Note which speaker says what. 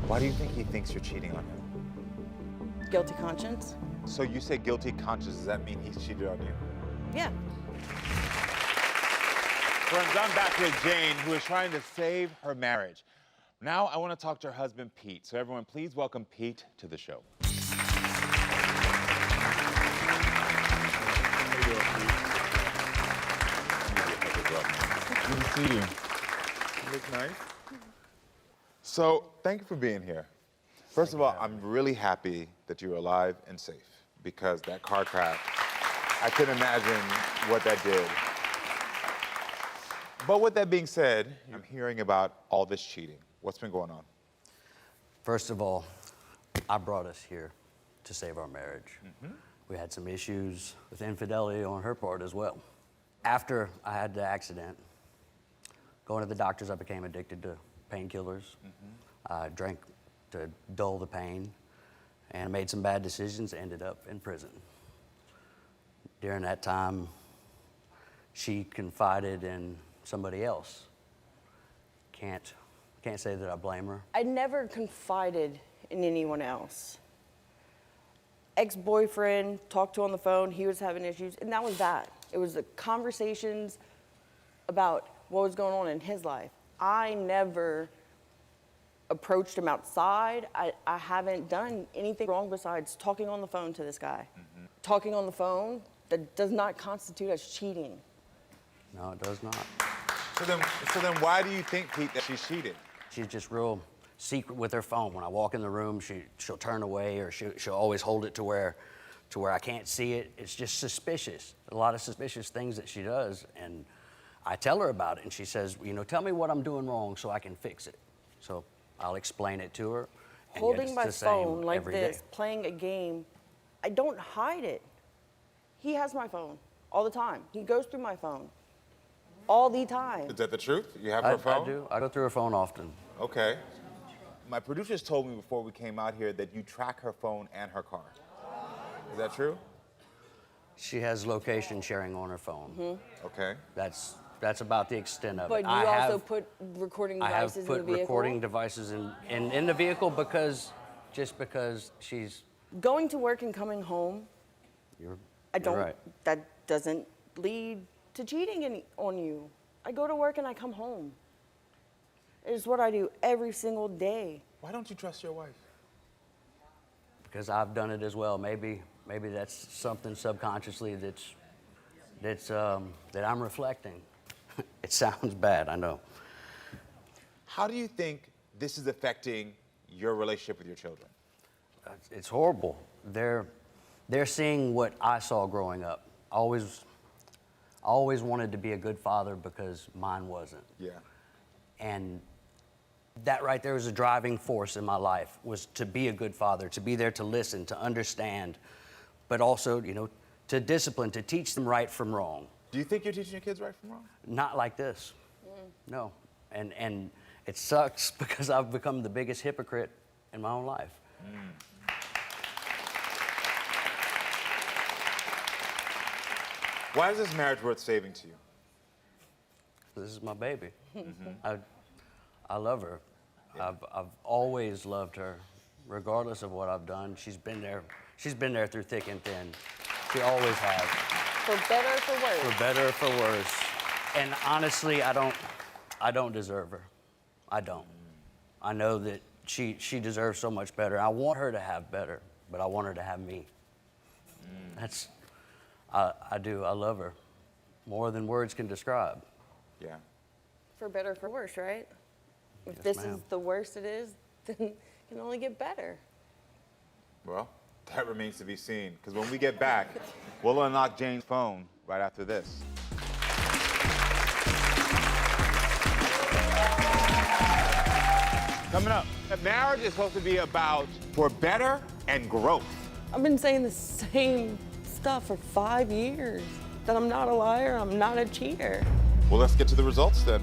Speaker 1: Why do you think he thinks you're cheating on him?
Speaker 2: Guilty conscience?
Speaker 1: So you say guilty conscience, does that mean he's cheated on you?
Speaker 2: Yeah.
Speaker 1: Friends, I'm back with Jane, who is trying to save her marriage. Now I want to talk to her husband, Pete. So everyone, please welcome Pete to the show.
Speaker 3: Good to see you.
Speaker 1: You look nice. So, thank you for being here. First of all, I'm really happy that you're alive and safe, because that car crash, I couldn't imagine what that did. But with that being said, I'm hearing about all this cheating. What's been going on?
Speaker 4: First of all, I brought us here to save our marriage. We had some issues with infidelity on her part as well. After I had the accident, going to the doctors, I became addicted to painkillers. I drank to dull the pain and made some bad decisions, ended up in prison. During that time, she confided in somebody else. Can't say that I blame her.
Speaker 2: I never confided in anyone else. Ex-boyfriend, talked to on the phone, he was having issues, and that was that. It was the conversations about what was going on in his life. I never approached him outside. I haven't done anything wrong besides talking on the phone to this guy. Talking on the phone, that does not constitute as cheating.
Speaker 4: No, it does not.
Speaker 1: So then why do you think, Pete, that she's cheated?
Speaker 4: She's just real secret with her phone. When I walk in the room, she'll turn away, or she'll always hold it to where I can't see it. It's just suspicious. A lot of suspicious things that she does, and I tell her about it, and she says, you know, tell me what I'm doing wrong so I can fix it. So I'll explain it to her. And
Speaker 2: Holding my
Speaker 4: the same
Speaker 2: phone like
Speaker 4: every
Speaker 2: this,
Speaker 4: day.
Speaker 2: playing a game, I don't hide it. He has my phone all the time. He goes through my phone all the time.
Speaker 1: Is that the truth? You have her phone?
Speaker 4: I do. I go through her phone often.
Speaker 1: Okay. My producers told me before we came out here that you track her phone and her car. Is that true?
Speaker 4: She has location sharing on her phone.
Speaker 1: Okay.
Speaker 4: That's about the extent of
Speaker 2: But
Speaker 4: it.
Speaker 2: you also put recording devices in the vehicle?
Speaker 4: I have put recording devices in the vehicle because she's...
Speaker 2: Going to work and coming home,
Speaker 4: You're right.
Speaker 2: that doesn't lead to cheating on you. I go to work and I come home. It's what I do every single day.
Speaker 1: Why don't you trust your wife?
Speaker 4: Because I've done it as well. Maybe that's something subconsciously that I'm reflecting. It sounds bad, I know.
Speaker 1: How do you think this is affecting your relationship with your children?
Speaker 4: It's horrible. They're seeing what I saw growing up. I always wanted to be a good father because mine wasn't.
Speaker 1: Yeah.
Speaker 4: And that right there was a driving force in my life, was to be a good father, to be there to listen, to understand, but also, you know, to discipline, to teach them right from wrong.
Speaker 1: Do you think you're teaching your kids right from wrong?
Speaker 4: Not like this. No. And it sucks because I've become the biggest hypocrite in my own life.
Speaker 1: Why is this marriage worth saving to you?
Speaker 4: This is my baby. I love her. Yeah. I've always loved her, regardless of what I've done. She's been there through thick and thin. She always has.
Speaker 2: For better or for worse?
Speaker 4: For better or for worse. And honestly, I don't deserve her. I don't. I know that she deserves so much better. I want her to have better, but I want her to have me. I do. I love her more than words can describe.
Speaker 1: Yeah.
Speaker 2: For better or for worse, right? If
Speaker 4: Yes,
Speaker 2: this
Speaker 4: ma'am.
Speaker 2: is the worst it is, then it can only get better.
Speaker 1: Well, that remains to be seen. Because when we get back, we'll unlock Jane's phone right after this. Coming up, marriage is supposed to be about for better and growth.
Speaker 2: I've been saying the same stuff for 5 years. That I'm not a liar, I'm not a cheater.
Speaker 1: Well, let's get to the results then.